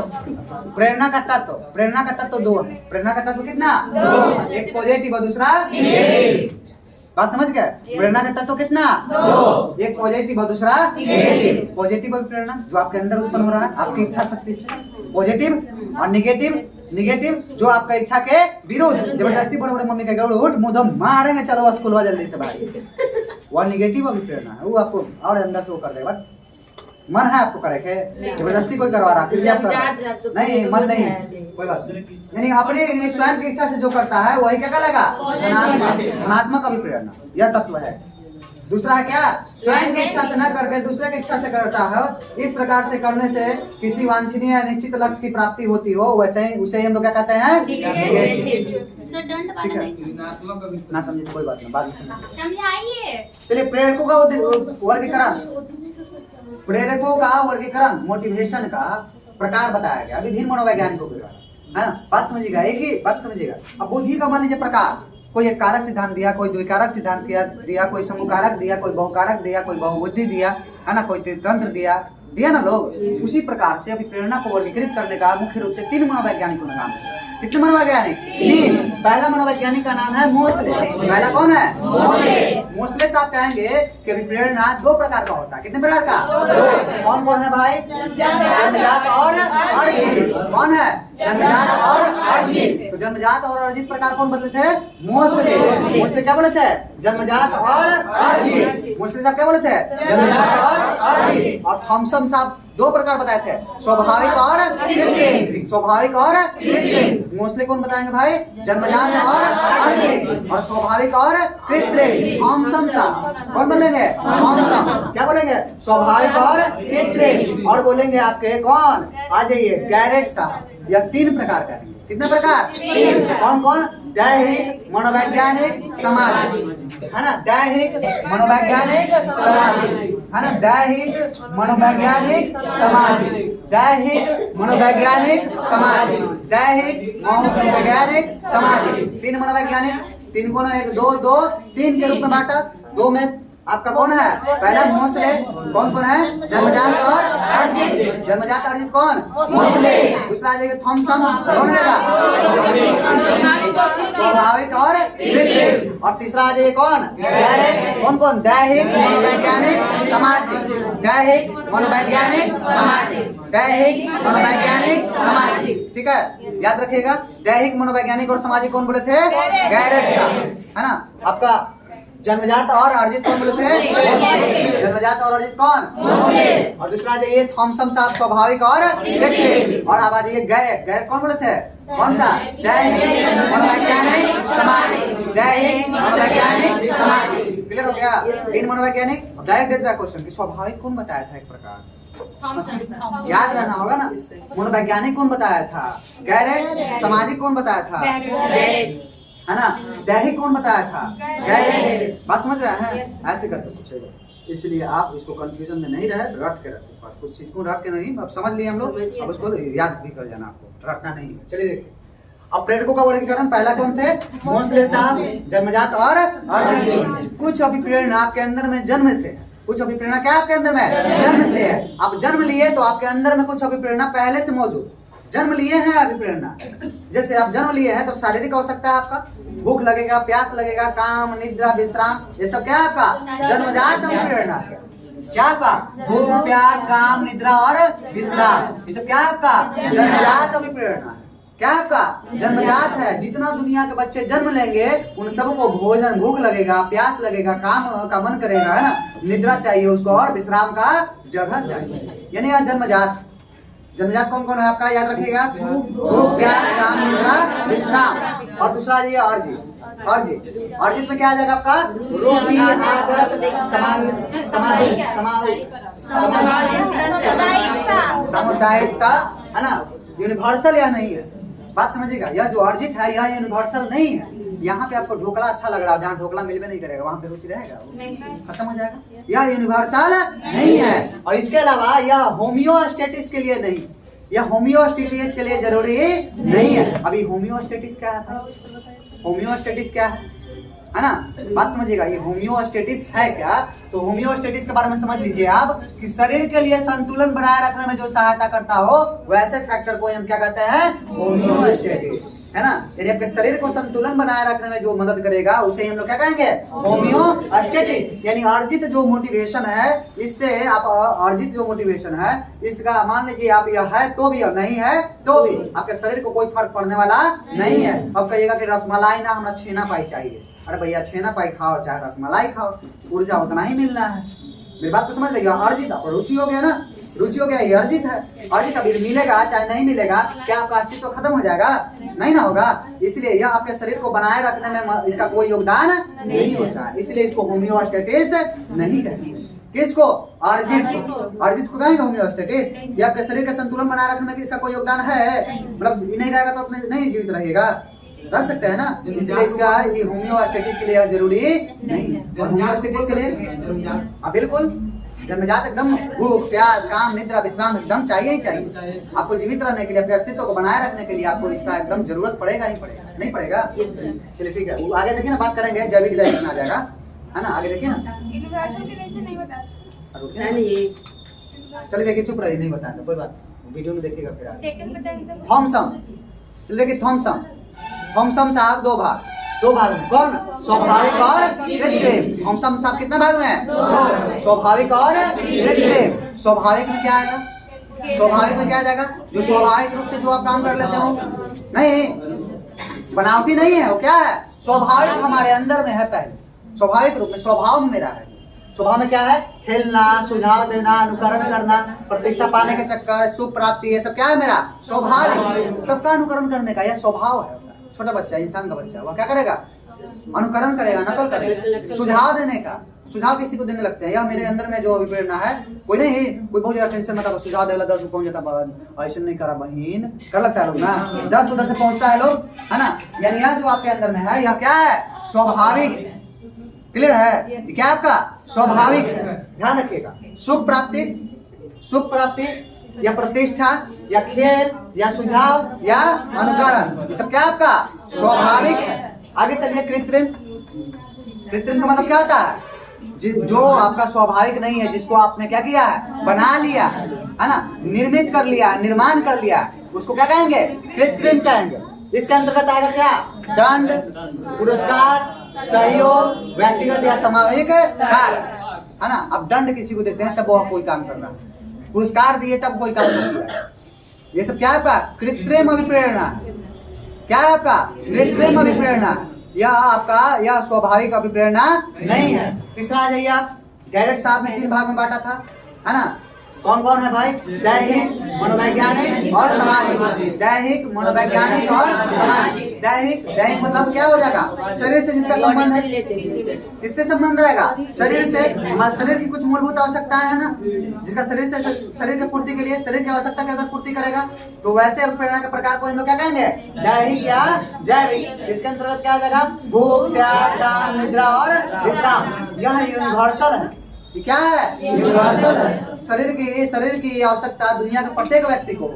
प्रेरणा का तत्व, प्रेरणा का तत्व 2 है। प्रेरणा का तत्व कितना, 2, एक पॉजिटिव और दूसरा नेगेटिव। बात समझ गए? प्रेरणा का तत्व कितना, 2, एक पॉजिटिव और दूसरा नेगेटिव। पॉजिटिव और प्रेरणा जो आपके अंदर उत्पन्न हो रहा है आपकी इच्छा शक्ति से, पॉजिटिव, और निगेटिव जो आपका इच्छा के विरुद्ध, जबरदस्ती बड़े बड़े मम्मी कहेगा उठ मुंह दम मारेंगे, चलो स्कूल जल्दी से बाहर, वह निगेटिव अभी प्रेरणा है, वो आपको और अंदर से वो कर देगा। मन है आपको करे के, जबरदस्ती कोई करवा रहा फिर भी आप कर रहे हैं। नहीं, मन नहीं, कोई बात नहीं। यानी अपने स्वयं की इच्छा से जो करता है वही क्या कहलाएगा, धनात्मक अभिप्रेरणा, यह तत्व है। दूसरा है क्या, स्वयं की इच्छा से न करके दूसरे की इच्छा से करता है, इस प्रकार से करने से किसी वांछनीय या निश्चित लक्ष्य की प्राप्ति होती हो, वैसे ही उसे हम लोग क्या कहते हैं, ना समझे तो कोई बात नहीं, बाद में समझाइए। चलिए, प्रेरकों का वर्गीकरण, प्रेरकों का वर्गीकरण, मोटिवेशन का प्रकार बताया गया विभिन्न मनोवैज्ञानिकों के द्वारा, है ना। बात समझिएगा, एक ही बात समझिएगा। अब बुद्धि का मान लीजिए प्रकार, कोई एक कारक सिद्धांत दिया, कोई द्विकारक सिद्धांत दिया, कोई समूहकारक दिया, कोई बहुकारक दिया, कोई बहुबुद्धि दिया, है ना, कोई तंत्र दिया ना लोग। उसी प्रकार से अभी प्रेरणा को वर्गीकृत करने का मुख्य रूप से 3 मनोवैज्ञानिकों का नाम है। कितने मनोवैज्ञानिक, 3। पहला मनोवैज्ञानिक का नाम है मोस्ले। पहला कौन है, मोस्ले। मोस्ले साहब कहेंगे कि प्रेरणा 2 प्रकार का होता है। कितने प्रकार का, 2। कौन कौन है भाई, जन्मजात और अर्जित। कौन है, जन्मजात और अर्जित। तो जन्मजात और अर्जित प्रकार कौन बदले थे, मोस्ले। मोस्ले क्या बोले थे, जन्मजात और अर्जित। मोस्ले साहब क्या बोले थे, जन्मजात और अर्जित। और थॉमसन साहब 2 प्रकार बताए थे, स्वाभाविक और कृत्रिम। स्वाभाविक और कृत्रिम। मोस्ले कौन बताएंगे भाई, जन्मजात और अर्जित, और स्वाभाविक और कृत्रिम। थॉमसन साहब कौन बोलेंगे, थॉमसन क्या बोलेंगे, स्वाभाविक और कृत्रिम। और बोलेंगे आपके कौन, आ जाइए, गैरेट साहब। यह 3 प्रकार का, कितने प्रकार, 3। कौन कौन, दैहिक, मनोवैज्ञानिक, सामाजिक, है ना, दैहिक, मनोवैज्ञानिक, सामाजिक, है ना, दैहिक, मनोवैज्ञानिक, सामाजिक, दैहिक, मनोवैज्ञानिक, सामाजिक, दैहिक, मनोवैज्ञानिक, सामाजिक। 3 मनोवैज्ञानिक, 3 कौन, 1 2 2 3 के रूप में बांटा। 2 में आपका कौन है, पहला मोस्ले। कौन कौन है, जन्मजात और अर्जित। जन्मजात अर्जित कौन, मोस्ले। दूसरा आ जाएगा थॉमसन, कौन रहेगा, स्वाभाविक और कृत्रिम। और तीसरा आ जाएगा कौन, गैरेट। कौन कौन, दैहिक, मनोवैज्ञानिक, सामाजिक। दैहिक, मनोवैज्ञानिक, सामाजिक। दैहिक, मनोवैज्ञानिक, सामाजिक। ठीक है, याद रखिएगा। दैहिक, मनोवैज्ञानिक और सामाजिक कौन बोले थे, गैरेट साहब, है ना। आपका जन्मजात और अर्जित कौन बोले थे, जन्मजात और अर्जित कौन, और दूसरा जाइए थॉमसन साहब, स्वाभाविक और कृत्रिम। और अब आ जाइए गैरेट। गैरेट कौन बोले थे, कौन सा, दैहिक, मनोवैज्ञानिक, सामाजिक। दैहिक, मनोवैज्ञानिक, सामाजिक। क्लियर हो गया, 3 मनोवैज्ञानिक। डायरेक्ट देता है क्वेश्चन कि स्वाभाविक कौन बताया था, एक प्रकार याद रहना होगा ना। मनोवैज्ञानिक कौन बताया था, गैरेट। सामाजिक कौन बताया था, है ना। दैहिक कौन बताया था, गैरेट। बात समझ रहे हैं, ऐसे करके पूछेगा। इसलिए आप इसको कंफ्यूजन में नहीं रहे, रट के रखो। कुछ चीज को रट के नहीं, अब समझ लिए हम लोग, अब उसको याद भी कर जाना, आपको रटना नहीं है। चलिए देखिए, अब प्रेरकों का वर्गीकरण पहला कौन थे, मोस्ले साहब, जन्मजात और अर्जित। कुछ अभिप्रेरणा आपके अंदर में जन्म से है, कुछ अभिप्रेरणा क्या आपके अंदर में, जन्म से है। आप जन्म लिए तो आपके अंदर में कुछ अभिप्रेरणा पहले से मौजूद, जन्म लिए हैं अभिप्रेरणा। जैसे आप जन्म लिए हैं तो शारीरिक आवश्यकता है आपका, भूख लगेगा, प्यास लगेगा, काम, निद्रा, विश्राम, ये सब क्या है आपका जन्मजात अभिप्रेरणा। क्या आपका भूख, प्यास, काम, निद्रा और विश्राम, ये सब क्या है आपका जन्मजात अभिप्रेरणा है। क्या आपका जन्मजात है। जितना दुनिया के बच्चे जन्म लेंगे उन सबको भोजन, भूख लगेगा, प्यास लगेगा, काम का मन करेगा, है ना, निद्रा चाहिए उसको और विश्राम का जगह चाहिए, यानी यह जन्मजात। जन्मजात कौन कौन है आपका, याद रखिएगा, भूख, प्यास, काम, निद्रा, विश्राम। और दूसरा ये अर्जित। अर्जित में क्या आ जाएगा आपका रुचि, आदत, सामुदायिकता, है ना, यूनिवर्सल या नहीं है। बात समझिएगा, यह जो अर्जित है यह यूनिवर्सल नहीं है। यहाँ पे आपको ढोकला अच्छा लग रहा है, जहाँ ढोकला मिलवे नहीं करेगा वहाँ पे रुचि रहेगा, खत्म हो जाएगा। यह यूनिवर्सल नहीं है। और इसके अलावा यह होम्योस्टेटिस के लिए नहीं, यह होम्योस्टेटिस के लिए जरूरी नहीं है। अभी होम्योस्टेटिस क्या है, होम्योस्टेटिस क्या है ना, बात समझिएगा। ये होम्योस्टेटिस है क्या, तो होम्योस्टेटिस के बारे में समझ लीजिए आप कि शरीर के लिए संतुलन बनाए रखने में जो सहायता करता हो वैसे फैक्टर को हम क्या कहते हैं, होम्योस्टेटिस, है ना। यदि आपके शरीर को संतुलन बनाए रखने में जो मदद करेगा उसे हम लोग क्या कहेंगे, होम्योस्टेटिस। यानी अर्जित जो मोटिवेशन है, इससे आप अर्जित जो मोटिवेशन है इसका मान लीजिए आप यह है तो भी और नहीं है तो भी आपके शरीर को कोई फर्क पड़ने वाला नहीं है। अब कहिएगा कि रसमलाई ना, हमें छेना पाई चाहिए। अरे भैया छेना पाई खाओ चाहे रसमलाई खाओ, ऊर्जा उतना ही मिलना है। मेरी बात को समझ लीजिए। अर्जित आपको रुचि हो गया ना, रुचि हो गया, ये अर्जित है। अर्जित अभी मिलेगा चाहे नहीं मिलेगा, क्या आपका अस्तित्व खत्म हो जाएगा, नहीं ना होगा। इसलिए यह आपके शरीर को बनाए रखने में इसका कोई योगदान नहीं होता है, इसलिए इसको होम्योस्टेटिस नहीं कहते। किसको, अर्जित को कहेंगे होम्योस्टेटिस। ये आपके शरीर का संतुलन बनाए रखने में इसका कोई योगदान है, मतलब नहीं रहेगा तो अपने नहीं जीवित रहेगा, रह सकते हैं ना, इसलिए इसका ये होम्योस्टेटिस के लिए जरूरी नहीं है। और होम्योस्टेटिस के लिए बिल्कुल जन्मजात एकदम भूख, प्यास, काम, निद्रा, विश्राम एकदम चाहिए ही चाहिए। आपको जीवित रहने के लिए, अपने अस्तित्व को बनाए रखने के लिए आपको इसका एकदम जरूरत पड़ेगा ही पड़ेगा, नहीं पड़ेगा। चलिए ठीक है, आगे देखिए ना, बात करेंगे जैविक दर्शन आ जाएगा, है ना, आगे देखिए ना। चलिए देखिए, चुप रहिए, नहीं बताएंगे कोई बात, वीडियो में देखिएगा फिर आगे। थॉमसन, चलिए देखिए थॉमसन साहब दो भाग में, कौन, स्वाभाविक और कृत्रिम। थॉमसन साहब कितना भाग में है, दो, स्वाभाविक और कृत्रिम। स्वाभाविक में क्या आएगा, स्वाभाविक में क्या आ जाएगा, जो स्वाभाविक रूप से जो आप काम कर लेते हो, नहीं बनावटी नहीं है, वो क्या है, स्वाभाविक हमारे अंदर में है, पहले स्वाभाविक रूप में, स्वभाव में मेरा है। स्वभाव में क्या है, खेलना, सुझाव देना, अनुकरण करना, प्रतिष्ठा पाने के चक्कर, सुख प्राप्ति, ये सब क्या है मेरा स्वाभाविक। सबका अनुकरण करने का यह स्वभाव है। छोटा बच्चा, इंसान का बच्चा, वह क्या करेगा, अनुकरण करेगा, नकल करेगा। सुझाव देने का, सुझाव किसी को देने लगते हैं, यह मेरे अंदर में जो अभिप्रेरणा है। कोई नहीं, कोई बहुत ज्यादा टेंशन में था, सुझाव देगा 10 पहुंच जाता, ऐसा नहीं करा बहन, कर लगता है लोग ना, 10 उधर से पहुंचता है लोग, है ना। यानी यह जो आपके अंदर में है, यह क्या है, स्वाभाविक। क्लियर है, क्या आपका स्वाभाविक। ध्यान रखिएगा, सुख प्राप्ति या प्रतिष्ठा या खेल या सुझाव या अनुकरण, ये सब क्या आपका स्वाभाविक है। आगे चलिए, कृत्रिम का मतलब क्या होता है, जो आपका स्वाभाविक नहीं है, जिसको आपने क्या किया है, बना लिया है ना, निर्मित कर लिया, निर्माण कर लिया, उसको क्या कहेंगे, कृत्रिम कहेंगे। इसके अंतर्गत आएगा क्या, दंड, पुरस्कार, सहयोग, व्यक्तिगत या सामूहिक कार्य, है ना। अब दंड किसी को देते हैं तब वो कोई काम कर रहा है, पुरस्कार दिए तब कोई काम कर रहा है, ये सब क्या है आपका कृत्रिम अभिप्रेरणा। क्या है आपका कृत्रिम अभिप्रेरणा, यह आपका यह स्वाभाविक अभिप्रेरणा नहीं है। तीसरा आ जाइए आप, गैरेट साहब ने 3 भाग में बांटा था, है ना। कौन कौन है भाई, दैहिक, मनोवैज्ञानिक और सामाजिक। दैहिक, मनोवैज्ञानिक और सामाजिक। दैहिक मतलब क्या हो जाएगा, शरीर से जिसका संबंध है, किससे संबंध रहेगा, शरीर से। शरीर की कुछ मूलभूत आवश्यकताएं है ना, जिसका शरीर से, शरीर की पूर्ति के लिए, शरीर की आवश्यकता की अगर पूर्ति करेगा तो वैसे अभिप्रेरणा के प्रकार को हम लोग क्या कहेंगे, दैहिक या जैविक। इसके अंतर्गत क्या आ जाएगा, भूख, प्यास, काम, निद्रा और विश्राम। यह यूनिवर्सल है, ये क्या है, यूनिवर्सल है। शरीर की आवश्यकता दुनिया के प्रत्येक व्यक्ति को,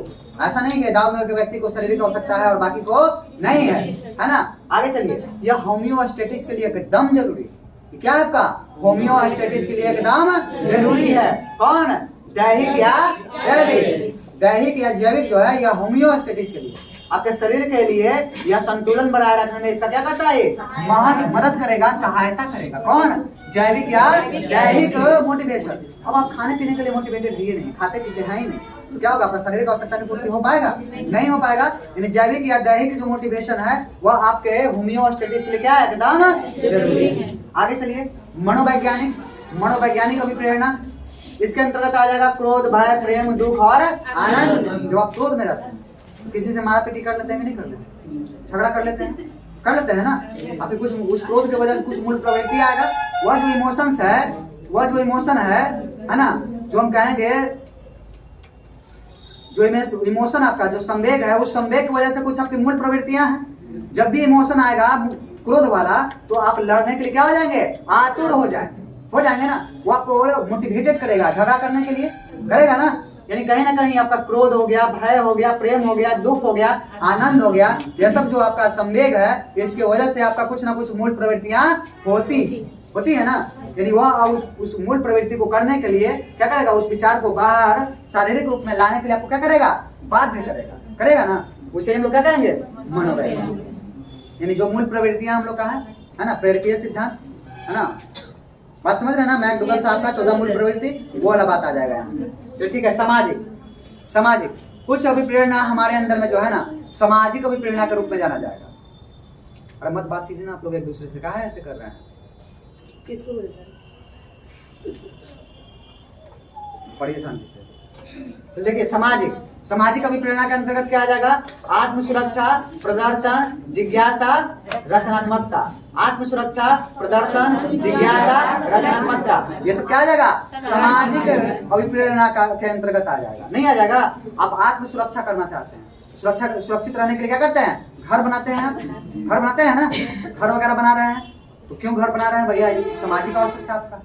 ऐसा नहीं कि दाव के व्यक्ति को शरीर की आवश्यकता है और बाकी को नहीं है ना। आगे चलिए, यह होम्योस्टेटिस के लिए एकदम जरूरी है। क्या है आपका, होम्योस्टेटिस के लिए एकदम जरूरी है। कौन, दैहिक या जैविक। दैहिक या जैविक जो है, या होम्योस्टेटिस के लिए, आपके शरीर के लिए यह संतुलन बनाए रखने में इसका क्या करता है, मदद करेगा, सहायता करेगा। कौन? जैविक या दैहिक मोटिवेशन। अब आप खाने पीने के लिए मोटिवेटेड है नहीं, खाते पीते हैं ही नहीं, तो क्या होगा, अपना शरीर की आवश्यकता की पूर्ति हो पाएगा? नहीं हो पाएगा। यानी जैविक या दैहिक जो मोटिवेशन है वह आपके होम्योस्टेटिस के लिए क्या है, एकदम जरूरी है। आगे चलिए, मनोवैज्ञानिक, मनोवैज्ञानिक अभिप्रेरणा, इसके अंतर्गत आ जाएगा क्रोध, भय, प्रेम, दुख और आनंद। जब आप क्रोध में रहते हैं, किसी से मारा पीटी कर लेते हैं कि नहीं कर लेते, झगड़ा कर लेते हैं ना, आपकी कुछ उस क्रोध की वजह से कुछ मूल प्रवृत्ति आएगा। वह जो इमोशंस है, वह जो इमोशन है ना, जो हम कहेंगे, जो इमोशन आपका जो संवेग है, उस संवेग की वजह से कुछ आपकी मूल प्रवृत्तियां हैं। जब भी इमोशन आएगा क्रोध वाला, तो आप लड़ने के लिए क्या हो जाएंगे, आतुर हो जाएंगे ना, वो आपको मोटिवेटेड करेगा, झगड़ा करने के लिए करेगा ना। यानी कहीं ना कहीं आपका क्रोध हो गया, भय हो गया, प्रेम हो गया, दुख हो गया, आनंद हो गया, यह सब जो आपका संवेग है, इसकी वजह से आपका कुछ ना कुछ मूल प्रवृत्तियां होती है ना। यानी वह उस मूल प्रवृत्ति को करने के लिए क्या करेगा, उस विचार को बाहर शारीरिक रूप में लाने के लिए आपको क्या करेगा, बाध्य करेगा ना। उसे हम लोग क्या कहेंगे, मनोवैज्ञानिक। यानी जो मूल प्रवृत्तियां हम लोग का है ना, प्रेरकीय सिद्धांत, है ना, बात समझ रहे हैं ना। मैकडॉगल साहब का 14 मूल प्रवृत्ति, वो वाला बात आ जाएगा यहाँ। तो ठीक है, सामाजिक कुछ अभिप्रेरणा हमारे अंदर में जो है ना, सामाजिक अभिप्रेरणा के रूप में जाना जाएगा। अरे मत बात कीजिए ना, आप लोग एक दूसरे से कहा ऐसे कर रहे हैं, किसको बोलते हैं? पढ़िए शांति से। तो देखिए, सामाजिक अभिप्रेरणा के अंतर्गत क्या आ जाएगा, आत्म सुरक्षा, प्रदर्शन, जिज्ञासा, रचनात्मकता। आत्म सुरक्षा, प्रदर्शन, जिज्ञासा, रचनात्मकता, ये सब क्या आ जाएगा, सामाजिक अभिप्रेरणा के अंतर्गत आ जाएगा। नहीं आ जाएगा, आप आत्म सुरक्षा करना चाहते हैं, सुरक्षित रहने के लिए क्या करते हैं, घर बनाते हैं ना, घर वगैरह बना रहे हैं, तो क्यों घर बना रहे हैं भैया, सामाजिक आवश्यकता आपका।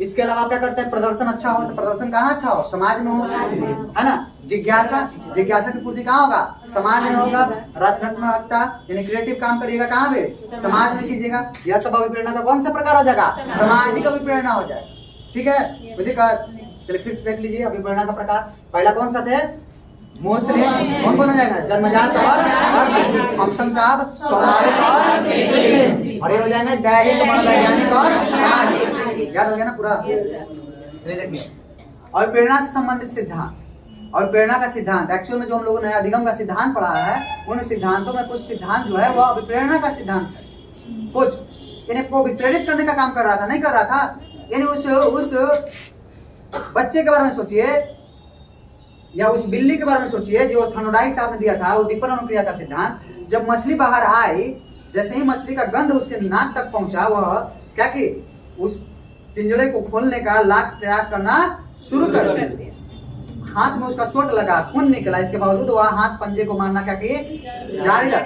इसके अलावा क्या करते हैं, प्रदर्शन अच्छा हो, तो प्रदर्शन कहाँ अच्छा हो, समाज में हो, है ना। जिज्ञासा की पूर्ति कहाँ होगा, समाज में होगा। रचनात्मकता यानी क्रिएटिव काम करिएगा कहाँ पे, समाज में कीजिएगा। यह सब अभिप्रेरणा का कौन सा प्रकार हो जाएगा, सामाजिक अभिप्रेरणा हो जाएगा। ठीक है, चलिए फिर से देख लीजिए अभिप्रेरणा का प्रकार। पहला कौन सा थे, मोस्टली कौन हो जाएगा, जन्मजात और फंक्शन साहब, स्वाभाविक और ये हो जाएंगे दैहिक, मनोवैज्ञानिक और सामाजिक। याद हो गया ना पूरा। चलिए देखिए, और प्रेरणा से संबंधित सिद्धांत, और प्रेरणा का सिद्धांत एक्चुअल में जो हम लोगों ने अधिगम का सिद्धांत पढ़ा है, उन सिद्धांतों में कुछ सिद्धांत जो है वो अभिप्रेरणा का सिद्धांत है। कुछ यानी को विप्रेरित करने का काम कर रहा था, नहीं कर रहा था। यानी उस बच्चे के बारे में सोचिए, या उस बिल्ली के बारे में सोचिए जो थर्मोडाइक साहब ने दिया था, उद्दीपन अनुक्रिया का सिद्धांत। जब मछली बाहर आई, जैसे ही मछली का गंध उसके नाक तक पहुंचा, वह क्या कि उस पिंजड़े को खोलने का लाख प्रयास करना शुरू कर दिया। हाथ में उसका चोट लगा, खून निकला, इसके बावजूद वह हाथ पंजे को मारना क्या किए, जारी रख,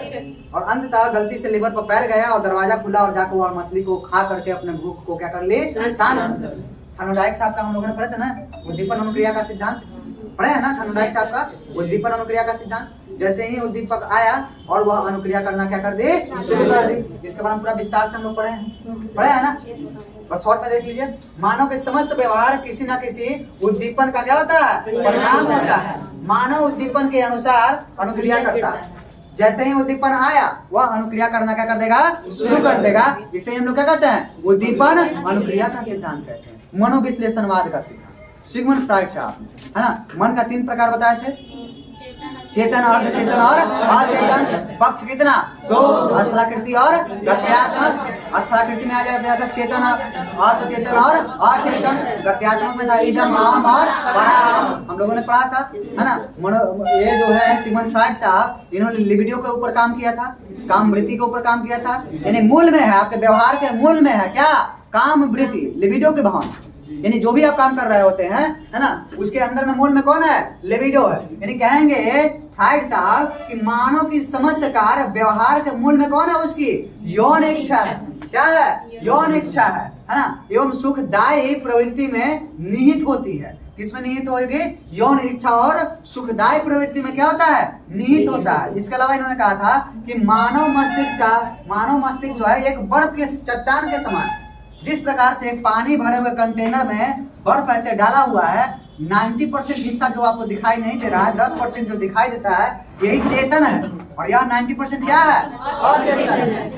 और अंततः गलती से लीवर पर पैर गया और दरवाजा खुला और जाकर वह मछली को खा करके अपने भूख को क्या कर ली, शांत। थर्मोडाइक साहब का हम लोगों ने पढ़े थे ना, उद्दीपन अनुक्रिया का सिद्धांत पढ़े है ना, थर्मोडाइक साहब का उद्दीपन अनुक्रिया का सिद्धांत। जैसे ही उद्दीपक आया और वह अनुक्रिया करना क्या कर दी, शुरू कर दी। इसके बाद पूरा विस्तार से हम लोग पढ़े है ना। बस शॉर्ट में देख लीजिए, मानव के समस्त व्यवहार किसी न किसी उद्दीपन का क्या होता है, परिणाम होता है। मानव उद्दीपन के अनुसार अनुक्रिया करता है। जैसे ही उद्दीपन आया, वह अनुक्रिया करना क्या कर देगा, शुरू कर देगा। इसे हम लोग क्या कहते हैं, उद्दीपन अनुक्रिया का सिद्धांत कहते हैं। मनोविश्लेषणवाद का सिद्धांत सिगमंड फ्राइड साहब, है ना। मन का 3 प्रकार बताए थे, चेतन, अर्धचेतन और अचेतन। पक्ष कितना, 2, स्थलाकृति और गत्यात्मक। स्थलाकृति में आ जाता था चेतन, अर्धचेतन और अचेतन। गत्यात्मक में था इदम, अहम और पराहम, हम लोगों ने पढ़ा था, है ना। ये जो है सिगमंड फ्राइड साहब, इन्होंने लिबिडो के ऊपर काम किया था, काम वृत्ति के ऊपर काम किया था। यानी मूल में है, आपके व्यवहार के मूल में है क्या, काम वृत्ति, लिबिडो की भावना। यानी जो भी आप काम कर रहे होते हैं, है ना, उसके अंदर में मूल में कौन है, लिबिडो है। यानी कहेंगे फ्राइड साहब कि मानव की समस्त कार्य व्यवहार के मूल में कौन है, उसकी यौन इच्छा है। क्या है, यौन इच्छा है ना। एवं सुखदायी प्रवृत्ति में निहित होती है। किसमें निहित होगी, यौन इच्छा और सुखदायी प्रवृत्ति में क्या होता है, निहित होता है। इसके अलावा इन्होंने कहा था कि मानव मस्तिष्क जो है एक बर्फ के चट्टान के समान। जिस प्रकार से एक पानी भरे हुए कंटेनर में बर्फ ऐसे डाला हुआ है, 90% हिस्सा जो आपको दिखाई नहीं दे रहा है, 10% जो दिखाई देता है, यही चेतन है। और यह 90% क्या है? अचेतन है।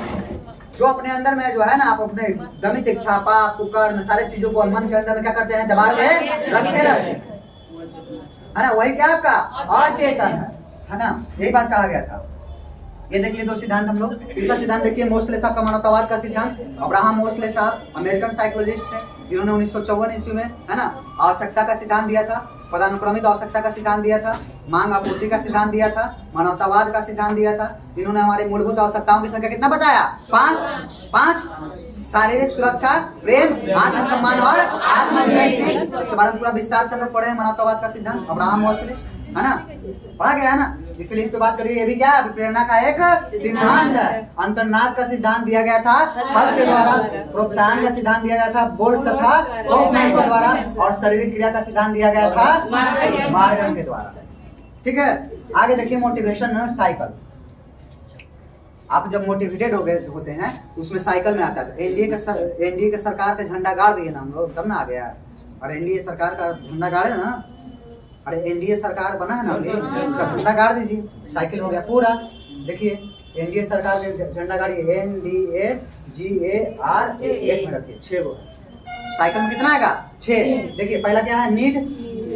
जो अपने अंदर में जो है ना, आप अपने गणित इच्छा पाप कुकर्म सारे चीजों को मन के अंदर में क्या करते हैं? दबा के रखते रहते हैं, है ना? वही क्या आपका अचेतन है ना? यही बात कहा गया था। ये देख लिए दो सिद्धांत हम लोग। तीसरा सिद्धांत देखिए मोस्ले साहब का मानवतावाद का सिद्धांत। अब्राहम मोस्ले साहब अमेरिकन साइकोलॉजिस्ट थे, जिन्होंने 1954 ईस्वी में, है ना, आवश्यकता का सिद्धांत दिया था, पदानुक्रमित आवश्यकता का सिद्धांत दिया था, मांग आपूर्ति का सिद्धांत दिया था, मानवतावाद का सिद्धांत दिया था। इन्होंने हमारे मूलभूत आवश्यकताओं की संख्या कितना बताया? 5। शारीरिक सुरक्षा, प्रेम, आत्मसम्मान और आत्माभिव्यक्ति। इसके बारे में पूरा विस्तार से हम लोग पढ़े हैं मानवतावाद का सिद्धांत, अब्राहम मोस्ले, है ना, पढ़ा गया है ना। इसलिए इस पे बात करिए, ये भी क्या है? प्रेरणा का एक सिद्धांत है। अंतर्नाद का सिद्धांत दिया गया था फल के द्वारा, प्रोत्साहन का सिद्धांत दिया गया था बोल्स तथा होफमैन के द्वारा, और शारीरिक क्रिया का सिद्धांत दिया गया था मार्गन के द्वारा। ठीक है, आगे देखिए मोटिवेशन साइकिल। आप जब मोटिवेटेड हो गए होते हैं उसमें साइकिल में आता है। एनडीए के सरकार का झंडा गाड़ दिए ना हम लोग, तब ना आ गया। और एनडीए सरकार का झंडा गाड़े ना, अरे एनडीए सरकार बना है ना अभी, इसका झंडा गाड़ दीजिए, साइकिल हो गया पूरा। देखिए एनडीए सरकार के झंडा गाड़िए, NDAGAR एक में रखिए, 6 गो। साइकिल में कितना आएगा? 6। देखिए पहला क्या है? नीड।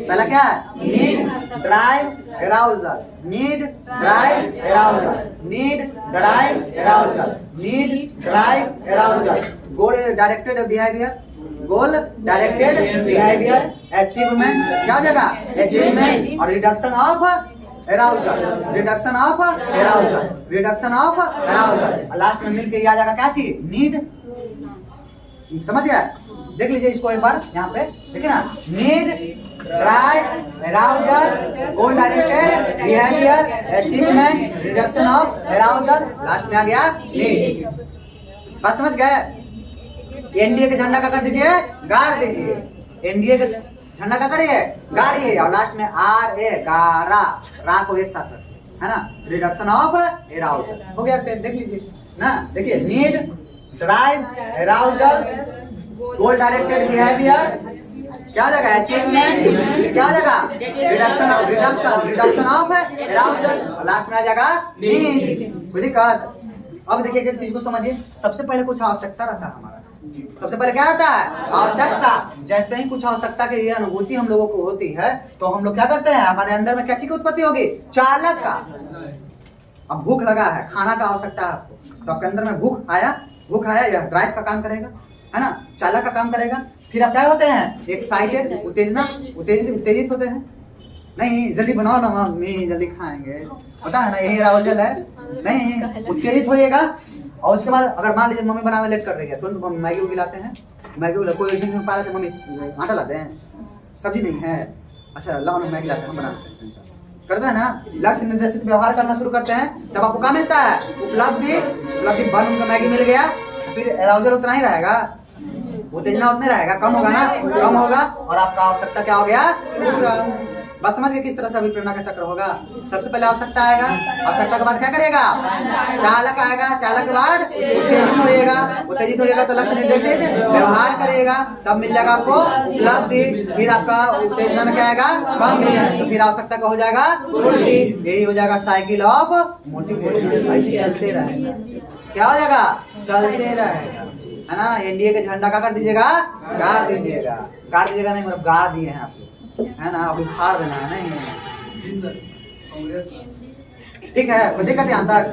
पहला क्या है? Need, drive, arousal. Need, drive, arousal. Need, drive, arousal. Need, drive, arousal. Goal directed behaviour, goal directed behaviour, achievement, क्या जगह? अचीवमेंट, और reduction of arousal, reduction of arousal, reduction of arousal. Last में मिलके आ जाएगा क्या चीज? नीड। समझ गया? देख लीजिए इसको एक बार, यहाँ पे देखिए ना, need, drive, arousal, goal directed behaviour, achievement, reduction of arousal, last में आ गया नीड। बात समझ गए? एनडीए के झंडा का कर दीजिए, गाड़ दीजिए। एनडीए के झंडा का करिए, गाड़िए, और लास्ट में RA, गारा, रा को एक साथ रखिए, है ना? रिडक्शन ऑफ एराउजल हो गया सेट। देख लीजिए ना, देखिए need, drive, arousal, goal directed behaviour, क्या जगह? अचीवमेंट, क्या जगह? रिडक्शन ऑफ एराउजल, और लास्ट में आ जाएगा नीड। कोई दिक्कत? अब देखिए एक चीज को समझिए, सबसे पहले कुछ आवश्यकता रहता है हमारा। सबसे पहले क्या रहता है? आवश्यकता। जैसे ही कुछ आवश्यकता की ये अनुभूति हम लोगों को होती है तो हम लोग क्या करते हैं? हमारे अंदर में क्या चीज की उत्पत्ति होगी? चालक का। अब भूख लगा है, खाना का आवश्यकता है आपको, तो आपके अंदर में भूख आया, यह ड्राइव का काम करेगा, है ना, चालक का काम करेगा। फिर आप क्या होते हैं? एक्साइटेड, उत्तेजित होते हैं। नहीं जल्दी बनाओ ना मम्मी, जल्दी खाएंगे, पता है ना, यही एराउजल है। नहीं, उत्तेजित होइएगा। और उसके बाद अगर मान लीजिए मम्मी बनाने लेट कर रही है, तुरंत तो मैगी उगी लाते हैं, मैगी कोई ऐसे नहीं पा रहे थे, मम्मी आटा लाते हैं, सब्जी नहीं है, अच्छा लाओ ना मैगी लाते हैं, हम बनाते हैं, करते हैं ना। लक्ष्य निर्देशित व्यवहार करना शुरू करते हैं, तब आपको क्या मिलता है? उपलब्धि बन, उनका मैगी मिल गया, फिर एराउजल उतना ही रहेगा, उत्तेजना उतना रहेगा, कम होगा ना, कम होगा, और आपका आवश्यकता क्या हो गया? पूरा। बस समझ गए किस तरह से अभी प्रेरणा का चक्र होगा। सबसे पहले आवश्यकता आएगा, आवश्यकता के बाद क्या करेगा? चालक आएगा, चालक के बाद उत्तेजित होएगा तो लक्ष्य निर्देशित व्यवहार करेगा, तब मिल जाएगा आपको उपलब्धि। फिर आपका उत्तेजना में क्या आएगा? कमी, तो फिर आवश्यकता का हो जाएगा पूर्ति। यही हो जाएगा साइकिल ऑफ मोटिवेशन। ऐसे चलते रहेगा, क्या हो जाएगा? चलते रहेगा, है ना। एनडीए के झंडा का कर दीजिएगा, गाड़ दीजिएगा, नहीं मतलब गाड़ दिए हैं आपको, है ना, अभी फाड़ देना है नहीं। ठीक है, कोई दिक्कत यहाँ तक?